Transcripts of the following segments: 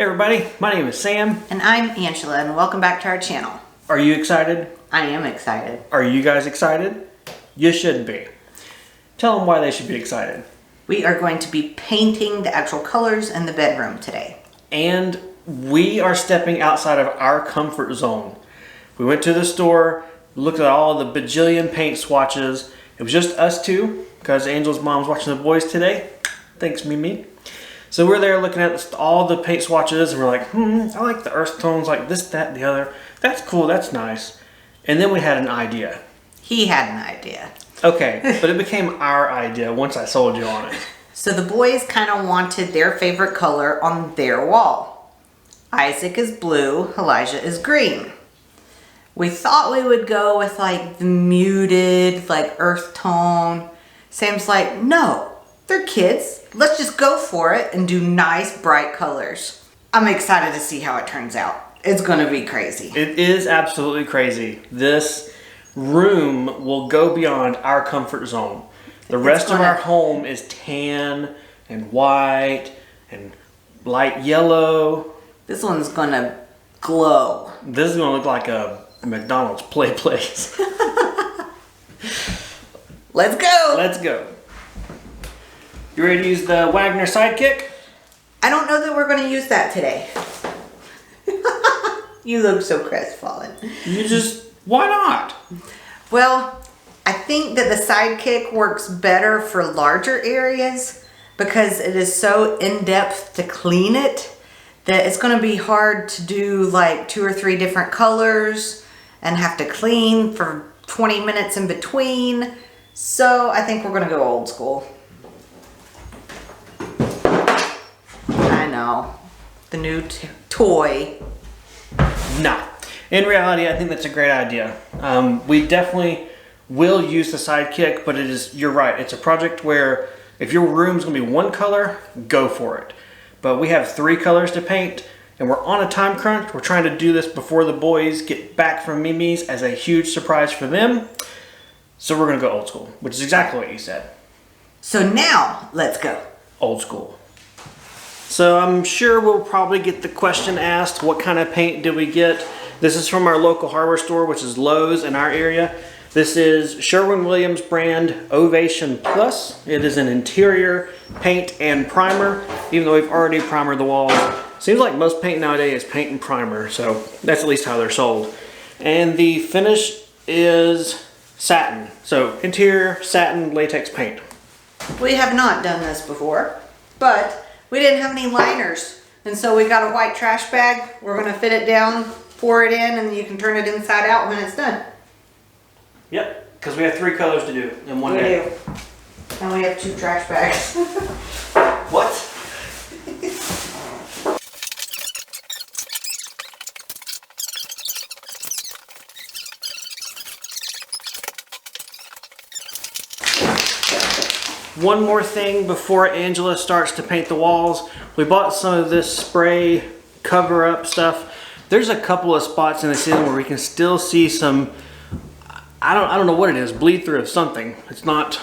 Hey everybody, my name is Sam. And I'm Angela, and welcome back to our channel. Are you excited? I am excited. Are you guys excited? You should be. Tell them why they should be excited. We are going to be painting the actual colors in the bedroom today. And we are stepping outside of our comfort zone. We went to the store, looked at all the bajillion paint swatches. It was just us two, because Angela's mom's watching the boys today. Thanks, Mimi. So we're there looking at all the paint swatches, and we're like, I like the earth tones, like this, that, and the other. That's cool, that's nice. And then we had an idea. He had an idea. Okay, but it became our idea once I sold you on it. So the boys kind of wanted their favorite color on their wall. Isaac is blue, Elijah is green. We thought we would go with like the muted, like earth tone. Sam's like, no, they're kids. Let's just go for it and do nice, bright colors. I'm excited to see how it turns out. It's gonna be crazy. It is absolutely crazy. This room will go beyond our comfort zone. The rest of our home is tan and white and light yellow. This one's gonna glow. This is gonna look like a McDonald's play place. Let's go. Let's go. You ready to use the Wagner Sidekick? I don't know that we're going to use that today. You look so crestfallen. Why not? Well, I think that the Sidekick works better for larger areas because it is so in-depth to clean it that it's going to be hard to do like 2 or 3 different colors and have to clean for 20 minutes in between. So I think we're going to go old school. I know. The new toy. No. In reality, I think that's a great idea. We definitely will use the Sidekick, but you're right. It's a project where if your room's going to be one color, go for it. But we have 3 colors to paint, and we're on a time crunch. We're trying to do this before the boys get back from Mimi's as a huge surprise for them. So we're going to go old school, which is exactly what you said. So now, let's go. Old school. So I'm sure we'll probably get the question asked, what kind of paint did we get? This is from our local hardware store, which is Lowe's in our area. This is Sherwin-Williams brand Ovation Plus. It is an interior paint and primer, even though we've already primered the walls. Seems like most paint nowadays is paint and primer, so that's at least how they're sold. And the finish is satin. So interior satin latex paint. We have not done this before, but we didn't have any liners. And so we got a white trash bag. We're gonna fit it down, pour it in, and you can turn it inside out when it's done. Yep, because we have 3 colors to do in one day. We do. And we have 2 trash bags. What? One more thing before Angela starts to paint the walls. We bought some of this spray cover-up stuff. There's a couple of spots in the ceiling where we can still see some, I don't know what it is, bleed through of something. It's not,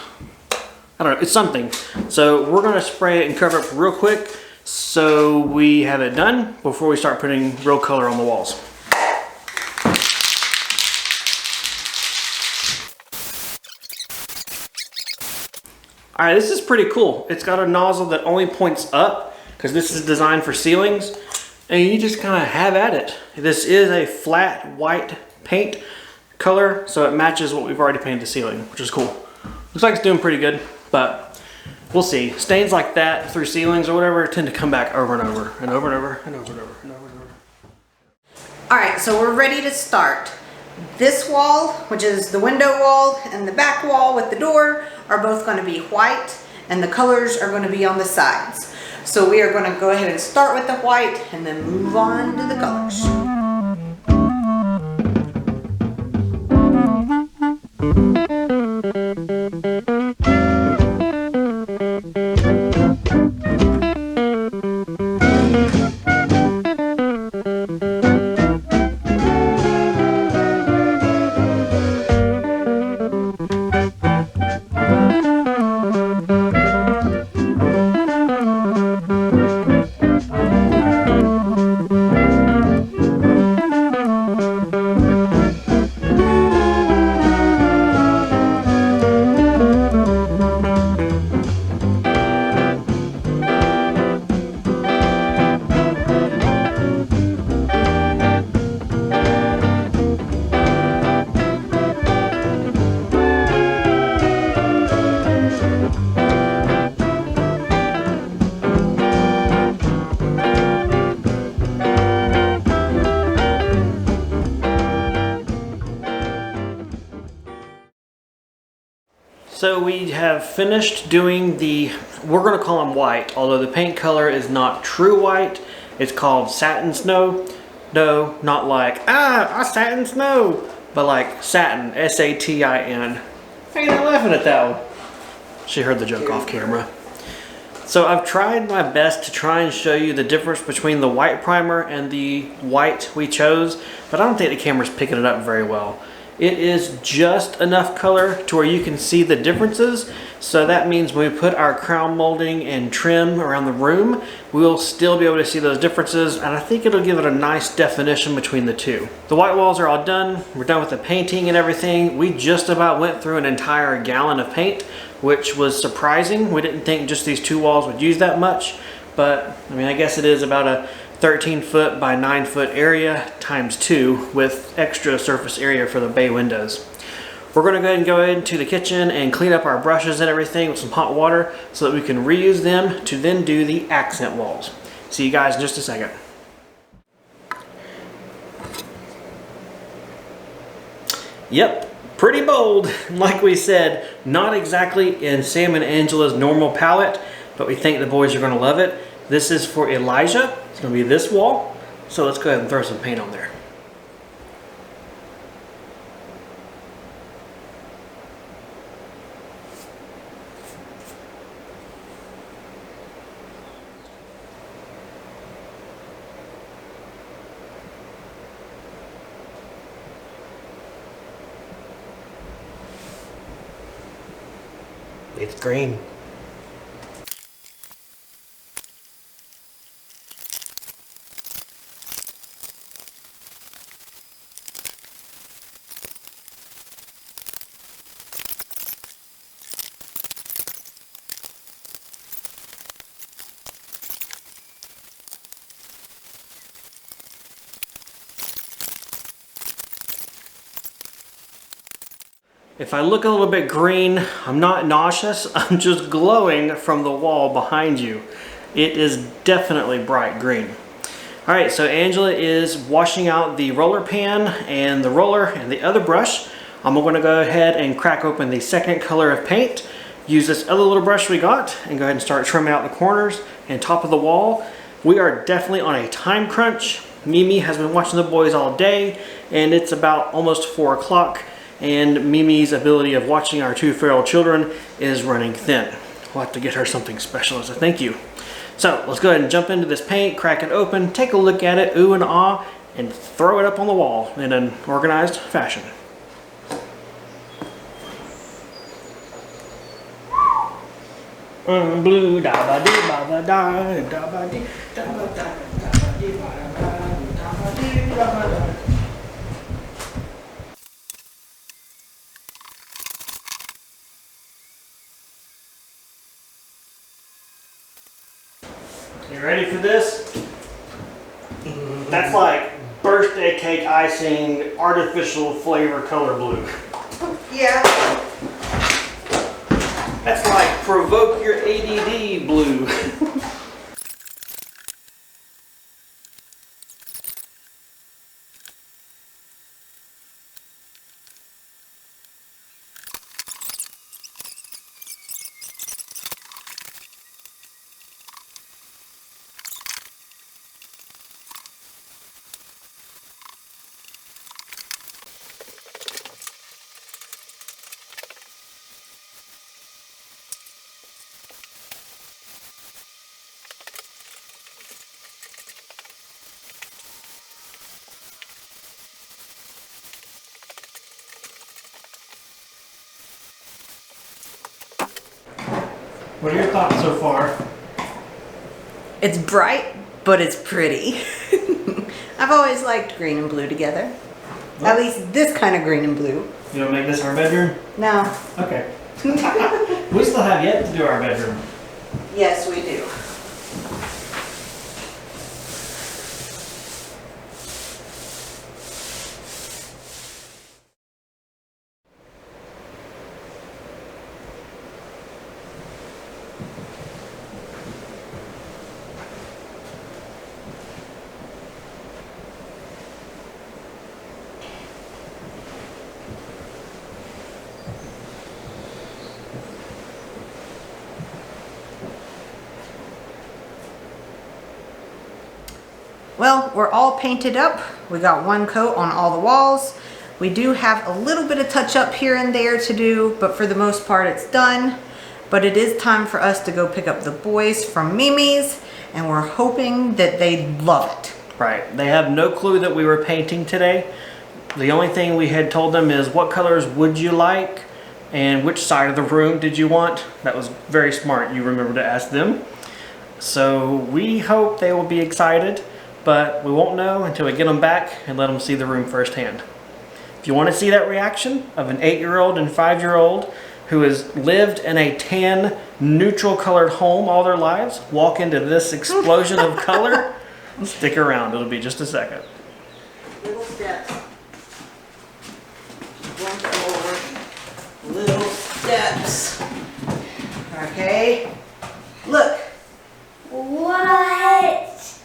I don't know, it's something. So we're gonna spray it and cover it up real quick so we have it done before we start putting real color on the walls. All right, this is pretty cool. It's got a nozzle that only points up because this is designed for ceilings, and you just kind of have at it. This is a flat white paint color, so it matches what we've already painted the ceiling, which is cool. Looks like it's doing pretty good, but we'll see. Stains like that through ceilings or whatever tend to come back over and over and over and over and over and over and over and over. All right, so we're ready to start. This wall, which is the window wall, and the back wall with the door are both going to be white, and the colors are going to be on the sides. So we are going to go ahead and start with the white and then move on to the colors. So we have finished doing we're gonna call them white, although the paint color is not true white. It's called Satin Snow. No, not like, a satin snow, but like satin, S-A-T-I-N. How you not laughing at that one? She heard the joke off camera. So I've tried my best to try and show you the difference between the white primer and the white we chose, but I don't think the camera's picking it up very well. It is just enough color to where you can see the differences. So that means when we put our crown molding and trim around the room, we'll still be able to see those differences, and I think it'll give it a nice definition between the two. The white walls are all done. We're done with the painting and everything. We just about went through an entire gallon of paint, which was surprising. We didn't think just these two walls would use that much, but I mean, I guess it is about a 13-foot by 9-foot area times 2 with extra surface area for the bay windows. We're going to go ahead and go into the kitchen and clean up our brushes and everything with some hot water so that we can reuse them to then do the accent walls. See you guys in just a second. Yep, pretty bold. Like we said, not exactly in Sam and Angela's normal palette, but we think the boys are going to love it. This is for Elijah. It's going to be this wall. So let's go ahead and throw some paint on there. It's green. If I look a little bit green, I'm not nauseous, I'm just glowing from the wall behind you. It is definitely bright green. All right, so Angela is washing out the roller pan and the roller and the other brush. I'm gonna go ahead and crack open the second color of paint, use this other little brush we got, and go ahead and start trimming out the corners and top of the wall. We are definitely on a time crunch. Mimi has been watching the boys all day, and it's about almost 4 o'clock. And Mimi's ability of watching our 2 feral children is running thin. We'll have to get her something special as a thank you. So let's go ahead and jump into this paint, crack it open, take a look at it, ooh and ah, and throw it up on the wall in an organized fashion. Blue da ba dee ba ba da ba dee da ba da ba dee ba da dee da ba da. You ready for this? That's like birthday cake icing, artificial flavor color blue. Yeah. That's like provoke your ADD blue. What are your thoughts so far? It's bright, but it's pretty. I've always liked green and blue together. Oh. At least this kind of green and blue. You want to make this our bedroom? No. Okay. We still have yet to do our bedroom. Yes, we do. Well, we're all painted up. We got one coat on all the walls. We do have a little bit of touch up here and there to do, but for the most part it's done. But it is time for us to go pick up the boys from Mimi's, and we're hoping that they love it. Right. They have no clue that we were painting today. The only thing we had told them is what colors would you like and which side of the room did you want. That was very smart. You remember to ask them. So we hope they will be excited, but we won't know until we get them back and let them see the room firsthand. If you want to see that reaction of an 8-year-old and 5-year-old who has lived in a tan, neutral colored home all their lives, walk into this explosion of color, stick around. It'll be just a second. Little steps. One forward. Little steps. Okay. Look. What?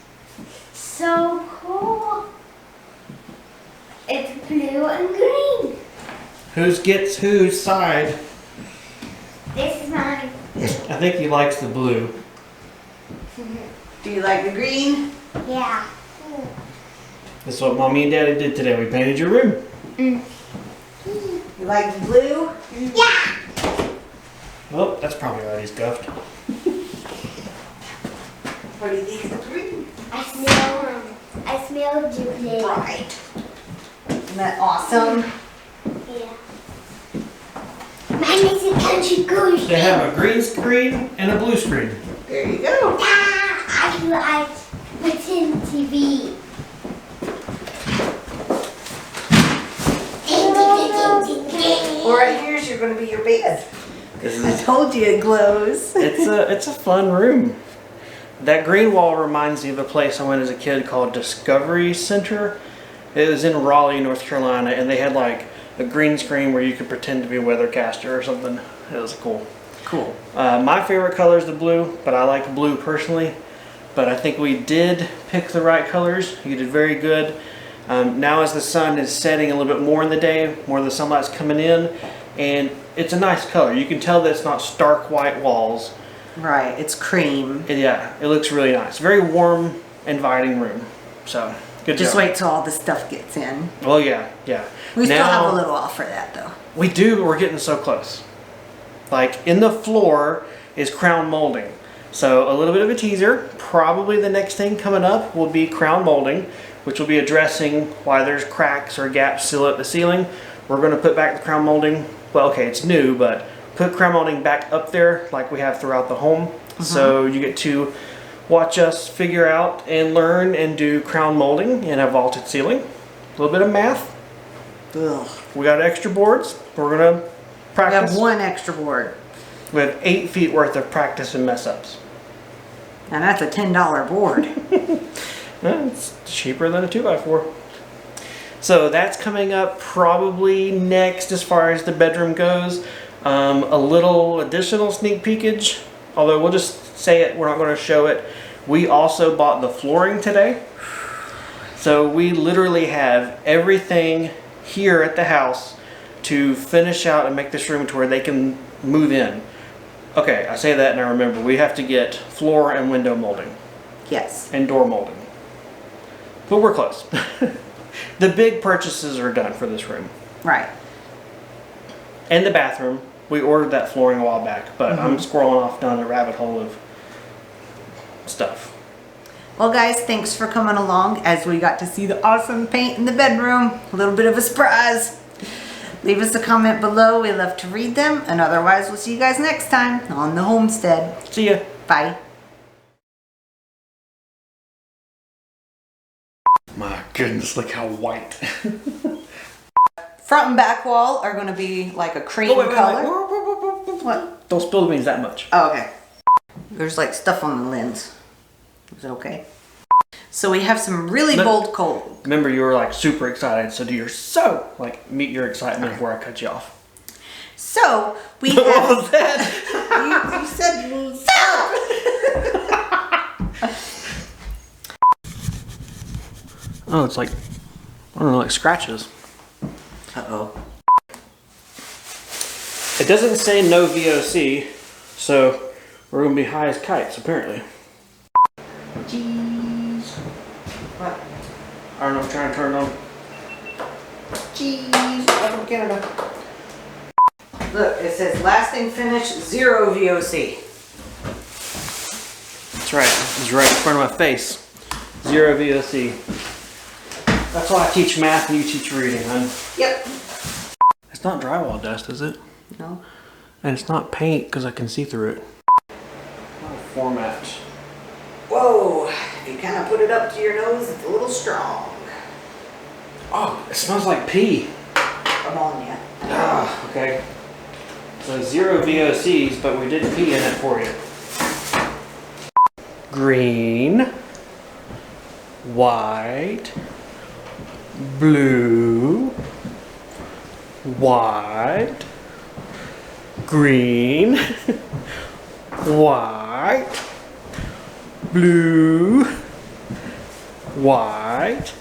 So cool. It's blue and green. Whose gets whose side? This is mine. I think he likes the blue. Do you like the green? Yeah. That's what Mommy and Daddy did today. We painted your room. You like the blue? Yeah. Well, that's probably already scuffed. What do you think is the green? I smell duplicate. Right. Isn't that awesome? Yeah. Mine is a country goose. They have a green screen and a blue screen. There you go. I like what's in TV. Well, right here's you're going to be your bed. This I is, told you it glows. it's a fun room. That green wall reminds me of a place I went as a kid called Discovery Center. It was in Raleigh, North Carolina, and they had like a green screen where you could pretend to be a weathercaster or something. It was cool. Cool. My favorite color is the blue, but I like blue personally. But I think we did pick the right colors. You did very good. Now as the sun is setting a little bit more in the day, more of the sunlight's coming in, and it's a nice color. You can tell that it's not stark white walls. Right, it's cream. Yeah, it looks really nice. Very warm, inviting room. So, good Just job. wait till all the stuff gets in. Oh yeah, yeah. We still Now- have a little off for that though. We do, but we're getting so close. Like, in the floor is crown molding. So, a little bit of a teaser. Probably the next thing coming up will be crown molding, which will be addressing why there's cracks or gaps still at the ceiling. We're going to put back the crown molding. Well, okay, it's new, but put crown molding back up there like we have throughout the home. So you get to watch us figure out and learn and do crown molding in a vaulted ceiling. A little bit of math. Ugh. We got extra boards. We're going to We practice. have one extra board, We have 8 feet worth of practice and mess ups. and that's a $10 board. It's cheaper than a 2x4. So that's coming up probably next as far as the bedroom goes. A little additional sneak peekage, although we'll just say it, we're not going to show it. We also bought the flooring today. So we literally have everything here at the house to finish out and make this room to where they can move in. Okay, I say that and I remember we have to get floor and window molding Yes. and door molding. But we're close. The big purchases are done for this room. Right. And the bathroom. We ordered that flooring a while back, but I'm scrolling off down a rabbit hole of stuff. Well guys, thanks for coming along as we got to see the awesome paint in the bedroom. A little bit of a surprise. Leave us a comment below. We love to read them. And otherwise, we'll see you guys next time on the homestead. See ya. Bye. My goodness, look how white. Front and back wall are going to be like a cream color. What? Don't spill the beans that much. Oh, okay. There's like stuff on the lens. Is it okay? So we have some really No. bold coal. Remember, you were like super excited, so do your like meet your excitement before I cut you off. So we have. What was that? You said Oh, it's like, I don't know, like scratches. Uh-oh. It doesn't say no VOC, so we're gonna be high as kites apparently. Jeez. What? I don't know, I'm trying to turn it on. Cheese, I'm from Canada. Look, it says lasting finish, 0 VOC. That's right, it's right in front of my face. 0 VOC. That's why I teach math and you teach reading, hon. Yep. It's not drywall dust, is it? No. And it's not paint because I can see through it. Format. Whoa, if you kind of put it up to your nose, it's a little strong. Oh, it smells like pee. Ammonia. Ah, okay. So 0 VOCs, but we did pee in it for you. Green, white, blue, white, green, white, blue, white,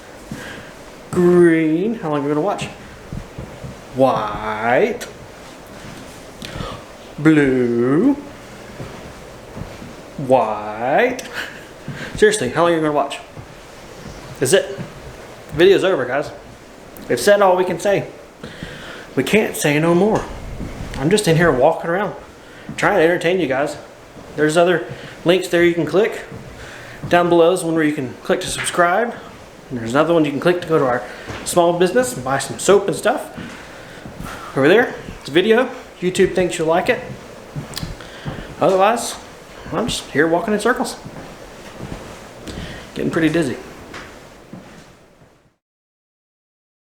green. How long are we gonna watch? White, blue, white. Seriously, how long are you gonna watch? Is it? The video's over, guys. We've said all we can say. We can't say no more. I'm just in here walking around, trying to entertain you guys. There's other links there you can click. Down below is one where you can click to subscribe. And there's another one you can click to go to our small business and buy some soap and stuff. Over there, it's a video. YouTube thinks you'll like it. Otherwise, I'm just here walking in circles. Getting pretty dizzy.